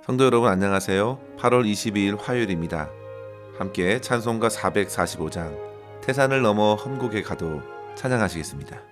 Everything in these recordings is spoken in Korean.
성도 여러분 안녕하세요. 8월 22일 화요일입니다. 함께 찬송가 445장 태산을 넘어 험곡에 가도 찬양하시겠습니다.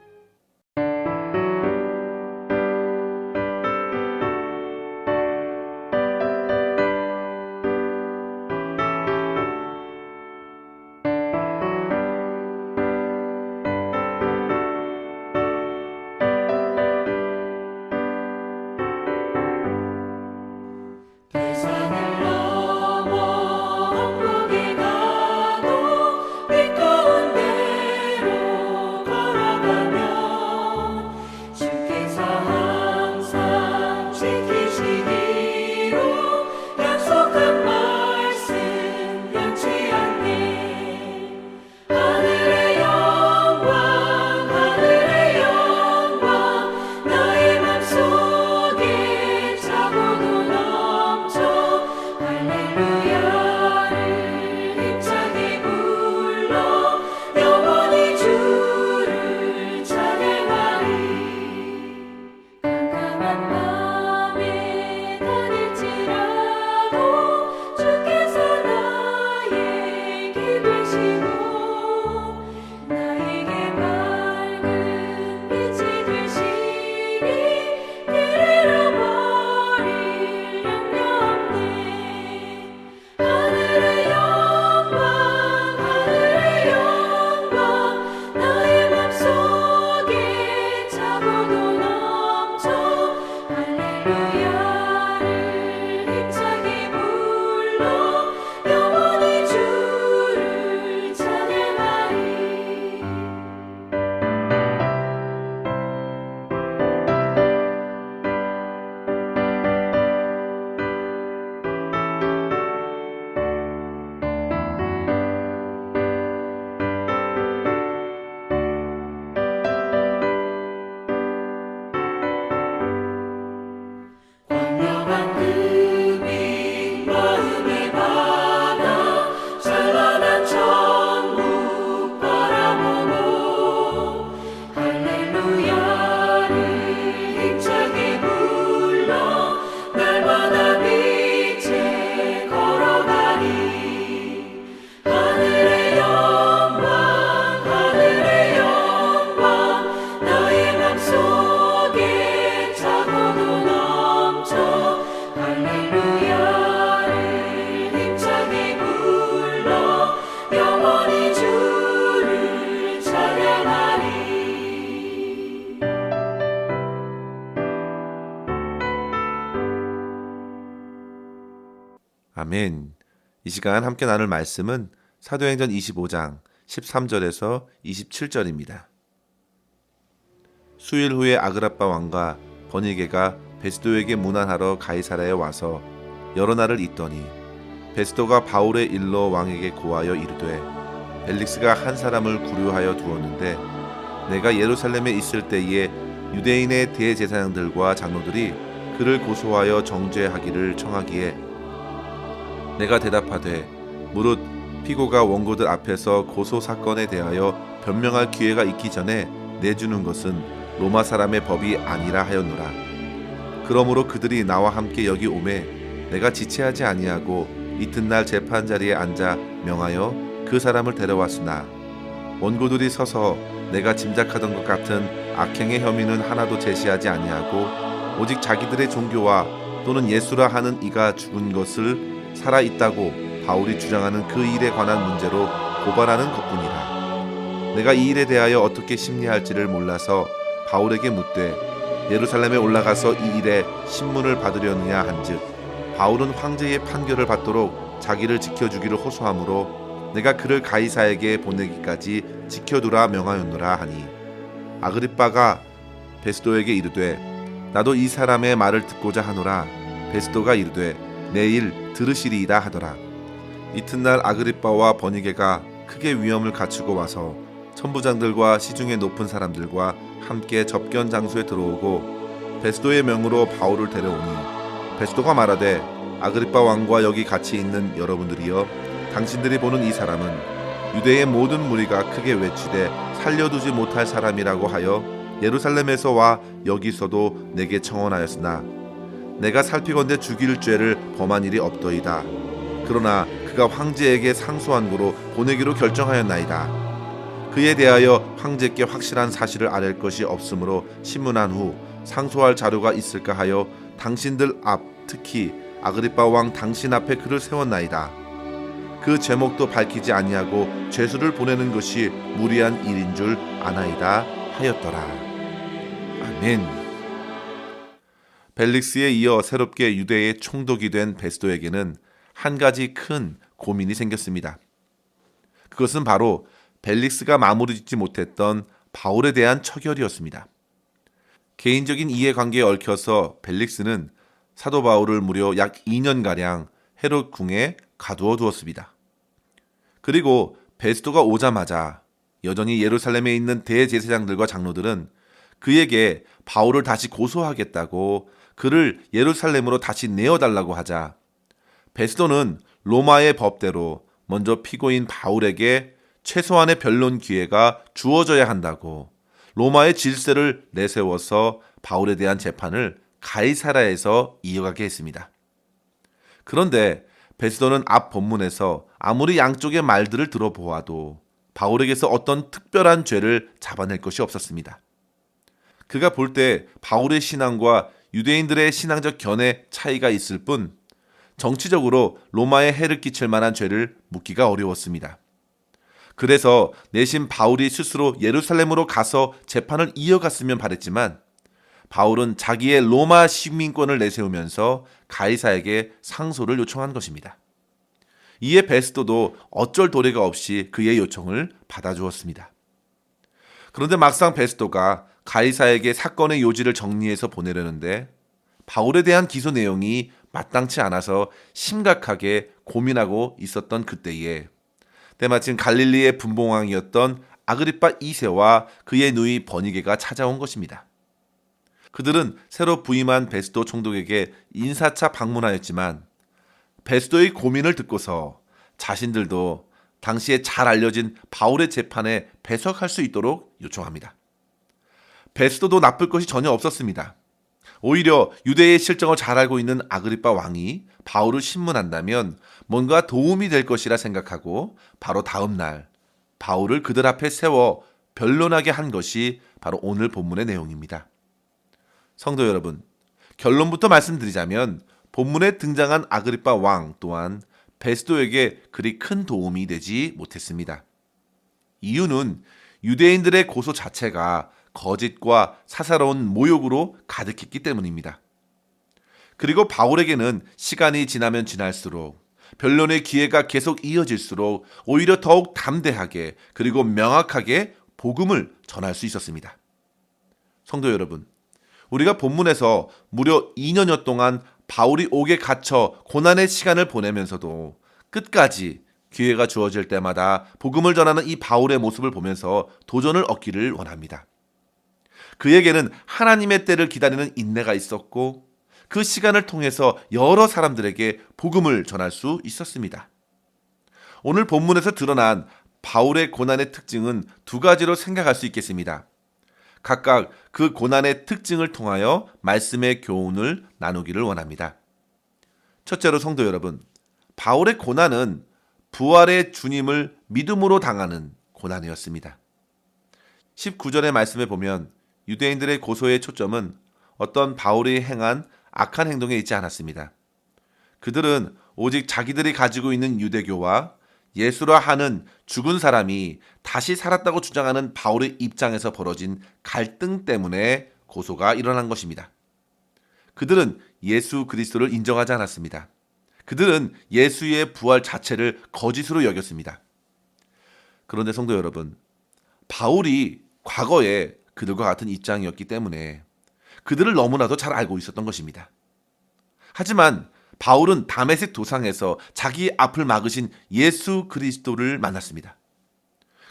아멘. 이 시간 함께 나눌 말씀은 사도행전 25장 13절에서 27절입니다. 수일 후에 아그라빠 왕과 버니게가 베스도에게 문안하러 가이사랴에 와서 여러 날을 있더니 베스도가 바울의 일로 왕에게 고하여 이르되 벨릭스가 한 사람을 구류하여 두었는데 내가 예루살렘에 있을 때에 유대인의 대제사장들과 장로들이 그를 고소하여 정죄하기를 청하기에 내가 대답하되 무릇 피고가 원고들 앞에서 고소 사건에 대하여 변명할 기회가 있기 전에 내주는 것은 로마 사람의 법이 아니라 하였노라. 그러므로 그들이 나와 함께 여기 오매 내가 지체하지 아니하고 이튿날 재판 자리에 앉아 명하여 그 사람을 데려왔으나 원고들이 서서 내가 짐작하던 것 같은 악행의 혐의는 하나도 제시하지 아니하고 오직 자기들의 종교와 또는 예수라 하는 이가 죽은 것을 살아있다고 바울이 주장하는 그 일에 관한 문제로 고발하는 것뿐이라. 내가 이 일에 대하여 어떻게 심리할지를 몰라서 바울에게 묻되 예루살렘에 올라가서 이 일에 신문을 받으려느냐 한즉 바울은 황제의 판결을 받도록 자기를 지켜주기를 호소하므로 내가 그를 가이사에게 보내기까지 지켜두라 명하였노라 하니 아그리빠가 베스도에게 이르되 나도 이 사람의 말을 듣고자 하노라. 베스도가 이르되 내일 들으시리이다 하더라. 이튿날 아그리빠와 버니게가 크게 위험을 갖추고 와서 천부장들과 시중에 높은 사람들과 함께 접견 장소에 들어오고 베스도의 명으로 바울을 데려오니 베스도가 말하되 아그리빠 왕과 여기 같이 있는 여러분들이여 당신들이 보는 이 사람은 유대의 모든 무리가 크게 외치되 살려두지 못할 사람이라고 하여 예루살렘에서 와 여기서도 내게 청언하였으나 내가 살피건대 죽일 죄를 범한 일이 없더이다. 그러나 그가 황제에게 상소한 고로 보내기로 결정하였나이다. 그에 대하여 황제께 확실한 사실을 아랠 것이 없으므로 신문한 후 상소할 자료가 있을까 하여 당신들 앞, 특히 아그리빠 왕 당신 앞에 그를 세웠나이다. 그 제목도 밝히지 아니하고 죄수를 보내는 것이 무리한 일인 줄 아나이다 하였더라. 아멘. 벨릭스에 이어 새롭게 유대의 총독이 된 베스도에게는 한 가지 큰 고민이 생겼습니다. 그것은 바로 벨릭스가 마무리 짓지 못했던 바울에 대한 처결이었습니다. 개인적인 이해관계에 얽혀서 벨릭스는 사도 바울을 무려 약 2년가량 헤롯 궁에 가두어 두었습니다. 그리고 베스도가 오자마자 여전히 예루살렘에 있는 대제사장들과 장로들은 그에게 바울을 다시 고소하겠다고 그를 예루살렘으로 다시 내어달라고 하자 베스도는 로마의 법대로 먼저 피고인 바울에게 최소한의 변론 기회가 주어져야 한다고 로마의 질서를 내세워서 바울에 대한 재판을 가이사랴에서 이어가게 했습니다. 그런데 베스도는 앞 본문에서 아무리 양쪽의 말들을 들어보아도 바울에게서 어떤 특별한 죄를 잡아낼 것이 없었습니다. 그가 볼 때 바울의 신앙과 유대인들의 신앙적 견해 차이가 있을 뿐 정치적으로 로마에 해를 끼칠 만한 죄를 묻기가 어려웠습니다. 그래서 내심 바울이 스스로 예루살렘으로 가서 재판을 이어갔으면 바랬지만 바울은 자기의 로마 시민권을 내세우면서 가이사에게 상소를 요청한 것입니다. 이에 베스도도 어쩔 도리가 없이 그의 요청을 받아주었습니다. 그런데 막상 베스도가 가이사에게 사건의 요지를 정리해서 보내려는데 바울에 대한 기소 내용이 마땅치 않아서 심각하게 고민하고 있었던 그때에 때마침 갈릴리의 분봉왕이었던 아그리빠 2세와 그의 누이 버니게가 찾아온 것입니다. 그들은 새로 부임한 베스도 총독에게 인사차 방문하였지만 베스도의 고민을 듣고서 자신들도 당시에 잘 알려진 바울의 재판에 배석할 수 있도록 요청합니다. 베스도도 나쁠 것이 전혀 없었습니다. 오히려 유대의 실정을 잘 알고 있는 아그리빠 왕이 바울을 신문한다면 뭔가 도움이 될 것이라 생각하고 바로 다음 날 바울을 그들 앞에 세워 변론하게 한 것이 바로 오늘 본문의 내용입니다. 성도 여러분, 결론부터 말씀드리자면 본문에 등장한 아그리빠 왕 또한 베스도에게 그리 큰 도움이 되지 못했습니다. 이유는 유대인들의 고소 자체가 거짓과 사사로운 모욕으로 가득했기 때문입니다. 그리고 바울에게는 시간이 지나면 지날수록 변론의 기회가 계속 이어질수록 오히려 더욱 담대하게 그리고 명확하게 복음을 전할 수 있었습니다. 성도 여러분, 우리가 본문에서 무려 2년여 동안 바울이 옥에 갇혀 고난의 시간을 보내면서도 끝까지 기회가 주어질 때마다 복음을 전하는 이 바울의 모습을 보면서 도전을 얻기를 원합니다. 그에게는 하나님의 때를 기다리는 인내가 있었고 그 시간을 통해서 여러 사람들에게 복음을 전할 수 있었습니다. 오늘 본문에서 드러난 바울의 고난의 특징은 두 가지로 생각할 수 있겠습니다. 각각 그 고난의 특징을 통하여 말씀의 교훈을 나누기를 원합니다. 첫째로 성도 여러분, 바울의 고난은 부활의 주님을 믿음으로 당하는 고난이었습니다. 19절의 말씀에 보면 유대인들의 고소의 초점은 어떤 바울이 행한 악한 행동에 있지 않았습니다. 그들은 오직 자기들이 가지고 있는 유대교와 예수라 하는 죽은 사람이 다시 살았다고 주장하는 바울의 입장에서 벌어진 갈등 때문에 고소가 일어난 것입니다. 그들은 예수 그리스도를 인정하지 않았습니다. 그들은 예수의 부활 자체를 거짓으로 여겼습니다. 그런데 성도 여러분, 바울이 과거에 그들과 같은 입장이었기 때문에 그들을 너무나도 잘 알고 있었던 것입니다. 하지만 바울은 다메섹 도상에서 자기 앞을 막으신 예수 그리스도를 만났습니다.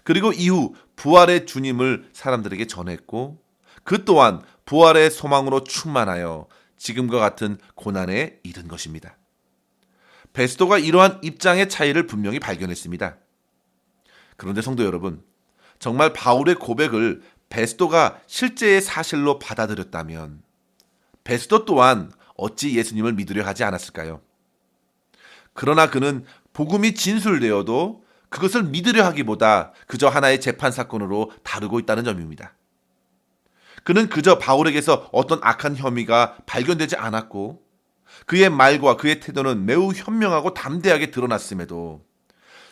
그리고 이후 부활의 주님을 사람들에게 전했고 그 또한 부활의 소망으로 충만하여 지금과 같은 고난에 이른 것입니다. 베스도가 이러한 입장의 차이를 분명히 발견했습니다. 그런데 성도 여러분, 정말 바울의 고백을 베스도가 실제의 사실로 받아들였다면 베스도 또한 어찌 예수님을 믿으려 하지 않았을까요? 그러나 그는 복음이 진술되어도 그것을 믿으려 하기보다 그저 하나의 재판 사건으로 다루고 있다는 점입니다. 그는 그저 바울에게서 어떤 악한 혐의가 발견되지 않았고 그의 말과 그의 태도는 매우 현명하고 담대하게 드러났음에도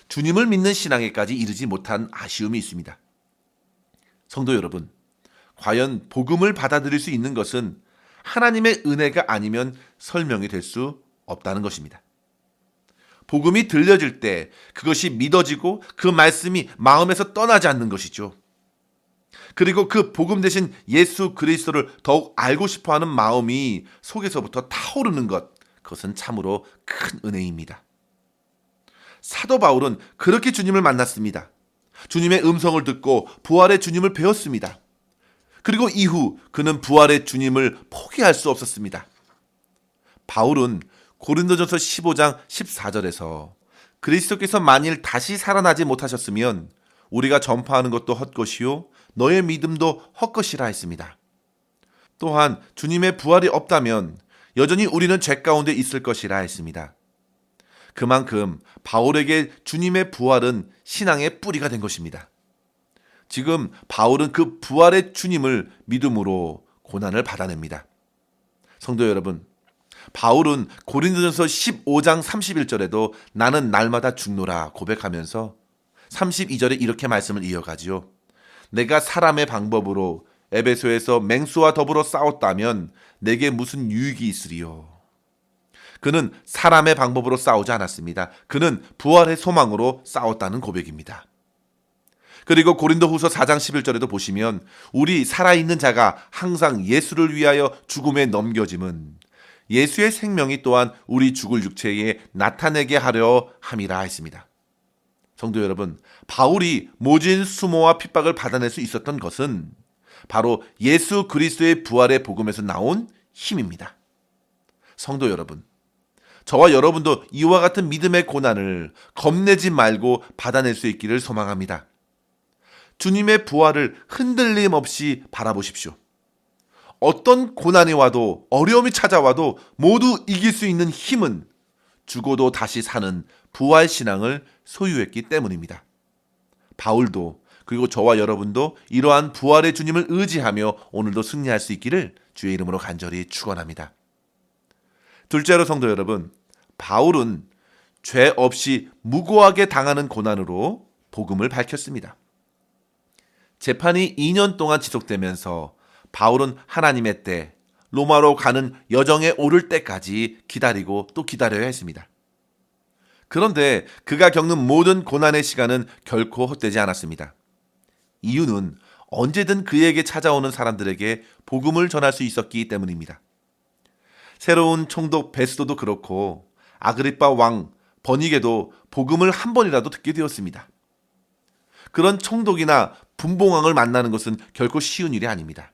주님을 믿는 신앙에까지 이르지 못한 아쉬움이 있습니다. 성도 여러분, 과연 복음을 받아들일 수 있는 것은 하나님의 은혜가 아니면 설명이 될 수 없다는 것입니다. 복음이 들려질 때 그것이 믿어지고 그 말씀이 마음에서 떠나지 않는 것이죠. 그리고 그 복음 대신 예수 그리스도를 더욱 알고 싶어하는 마음이 속에서부터 타오르는 것, 그것은 참으로 큰 은혜입니다. 사도 바울은 그렇게 주님을 만났습니다. 주님의 음성을 듣고 부활의 주님을 배웠습니다. 그리고 이후 그는 부활의 주님을 포기할 수 없었습니다. 바울은 고린도전서 15장 14절에서 그리스도께서 만일 다시 살아나지 못하셨으면 우리가 전파하는 것도 헛것이요 너의 믿음도 헛것이라 했습니다. 또한 주님의 부활이 없다면 여전히 우리는 죄 가운데 있을 것이라 했습니다. 그만큼 바울에게 주님의 부활은 신앙의 뿌리가 된 것입니다. 지금 바울은 그 부활의 주님을 믿음으로 고난을 받아냅니다. 성도 여러분, 바울은 고린도전서 15장 31절에도 나는 날마다 죽노라 고백하면서 32절에 이렇게 말씀을 이어가지요. 내가 사람의 방법으로 에베소에서 맹수와 더불어 싸웠다면 내게 무슨 유익이 있으리요. 그는 사람의 방법으로 싸우지 않았습니다. 그는 부활의 소망으로 싸웠다는 고백입니다. 그리고 고린도후서 4장 11절에도 보시면 우리 살아있는 자가 항상 예수를 위하여 죽음에 넘겨짐은 예수의 생명이 또한 우리 죽을 육체에 나타내게 하려 함이라 했습니다. 성도 여러분, 바울이 모진 수모와 핍박을 받아낼 수 있었던 것은 바로 예수 그리스도의 부활의 복음에서 나온 힘입니다. 성도 여러분, 저와 여러분도 이와 같은 믿음의 고난을 겁내지 말고 받아낼 수 있기를 소망합니다. 주님의 부활을 흔들림 없이 바라보십시오. 어떤 고난이 와도 어려움이 찾아와도 모두 이길 수 있는 힘은 죽어도 다시 사는 부활 신앙을 소유했기 때문입니다. 바울도 그리고 저와 여러분도 이러한 부활의 주님을 의지하며 오늘도 승리할 수 있기를 주의 이름으로 간절히 축원합니다. 둘째로 성도 여러분, 바울은 죄 없이 무고하게 당하는 고난으로 복음을 밝혔습니다. 재판이 2년 동안 지속되면서 바울은 하나님의 때, 로마로 가는 여정에 오를 때까지 기다리고 또 기다려야 했습니다. 그런데 그가 겪는 모든 고난의 시간은 결코 헛되지 않았습니다. 이유는 언제든 그에게 찾아오는 사람들에게 복음을 전할 수 있었기 때문입니다. 새로운 총독 베스도도 그렇고 아그리빠 왕 버니게도 복음을 한 번이라도 듣게 되었습니다. 그런 총독이나 분봉왕을 만나는 것은 결코 쉬운 일이 아닙니다.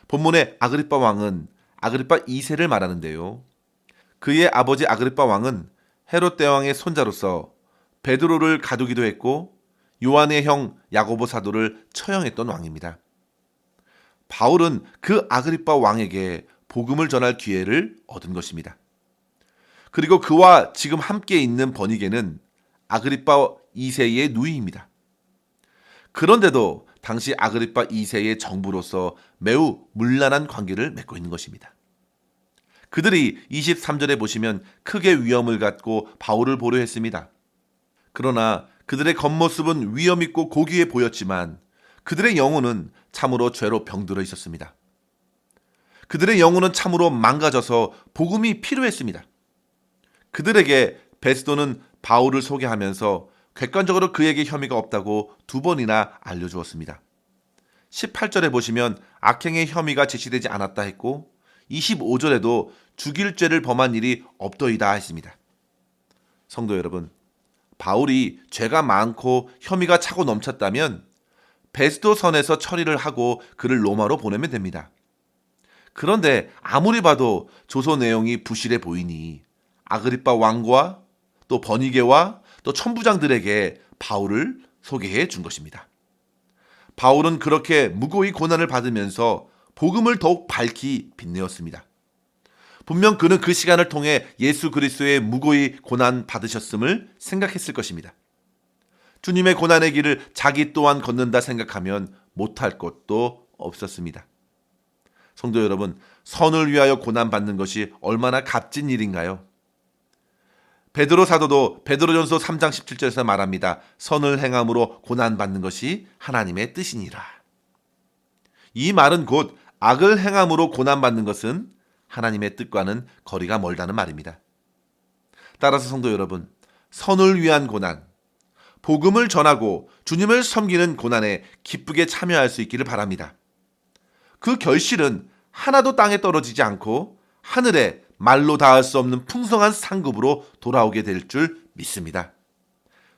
본문의 아그리빠 왕은 아그리빠 2세를 말하는데요. 그의 아버지 아그리빠 왕은 헤롯 대왕의 손자로서 베드로를 가두기도 했고 요한의 형 야고보 사도를 처형했던 왕입니다. 바울은 그 아그리빠 왕에게 복음을 전할 기회를 얻은 것입니다. 그리고 그와 지금 함께 있는 버니게는 아그리빠 2세의 누이입니다. 그런데도 당시 아그리빠 2세의 정부로서 매우 문란한 관계를 맺고 있는 것입니다. 그들이 23절에 보시면 크게 위험을 갖고 바울을 보려 했습니다. 그러나 그들의 겉모습은 위험 있고 고귀해 보였지만 그들의 영혼은 참으로 죄로 병들어 있었습니다. 그들의 영혼은 참으로 망가져서 복음이 필요했습니다. 그들에게 베스도는 바울을 소개하면서 객관적으로 그에게 혐의가 없다고 2번이나 알려주었습니다. 18절에 보시면 악행의 혐의가 제시되지 않았다 했고 25절에도 죽일 죄를 범한 일이 없더이다 했습니다. 성도 여러분, 바울이 죄가 많고 혐의가 차고 넘쳤다면 베스도 선에서 처리를 하고 그를 로마로 보내면 됩니다. 그런데 아무리 봐도 조서 내용이 부실해 보이니 아그리빠 왕과 또 버니게와 또 천부장들에게 바울을 소개해 준 것입니다. 바울은 그렇게 무고히 고난을 받으면서 복음을 더욱 밝히 빛내었습니다. 분명 그는 그 시간을 통해 예수 그리스도의 무고히 고난 받으셨음을 생각했을 것입니다. 주님의 고난의 길을 자기 또한 걷는다 생각하면 못할 것도 없었습니다. 성도 여러분, 선을 위하여 고난받는 것이 얼마나 값진 일인가요? 베드로 사도도 베드로전서 3장 17절에서 말합니다. 선을 행함으로 고난받는 것이 하나님의 뜻이니라. 이 말은 곧 악을 행함으로 고난받는 것은 하나님의 뜻과는 거리가 멀다는 말입니다. 따라서 성도 여러분, 선을 위한 고난, 복음을 전하고 주님을 섬기는 고난에 기쁘게 참여할 수 있기를 바랍니다. 그 결실은 하나도 땅에 떨어지지 않고 하늘에 말로 닿을 수 없는 풍성한 상급으로 돌아오게 될 줄 믿습니다.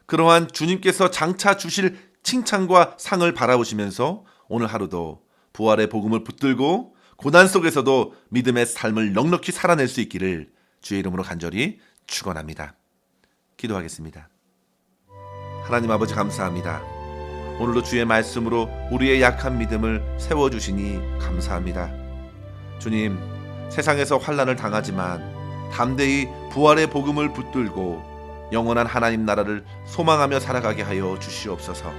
그러한 주님께서 장차 주실 칭찬과 상을 바라보시면서 오늘 하루도 부활의 복음을 붙들고 고난 속에서도 믿음의 삶을 넉넉히 살아낼 수 있기를 주의 이름으로 간절히 축원합니다. 기도하겠습니다. 하나님 아버지 감사합니다. 오늘도 주의 말씀으로 우리의 약한 믿음을 세워주시니 감사합니다. 주님, 세상에서 환난을 당하지만 담대히 부활의 복음을 붙들고 영원한 하나님 나라를 소망하며 살아가게 하여 주시옵소서.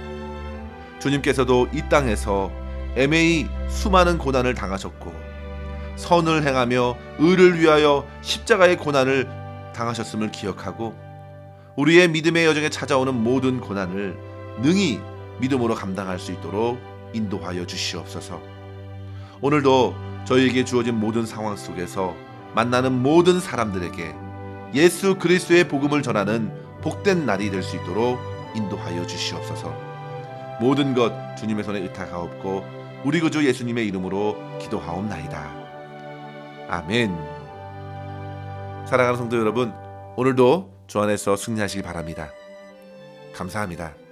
주님께서도 이 땅에서 애매히 수많은 고난을 당하셨고 선을 행하며 의를 위하여 십자가의 고난을 당하셨음을 기억하고 우리의 믿음의 여정에 찾아오는 모든 고난을 능히 믿음으로 감당할 수 있도록 인도하여 주시옵소서. 오늘도 저희에게 주어진 모든 상황 속에서 만나는 모든 사람들에게 예수 그리스도의 복음을 전하는 복된 날이 될 수 있도록 인도하여 주시옵소서. 모든 것 주님의 손에 의탁하옵고 우리 구주 예수님의 이름으로 기도하옵나이다. 아멘. 사랑하는 성도 여러분, 오늘도 주 안에서 승리하시기 바랍니다. 감사합니다.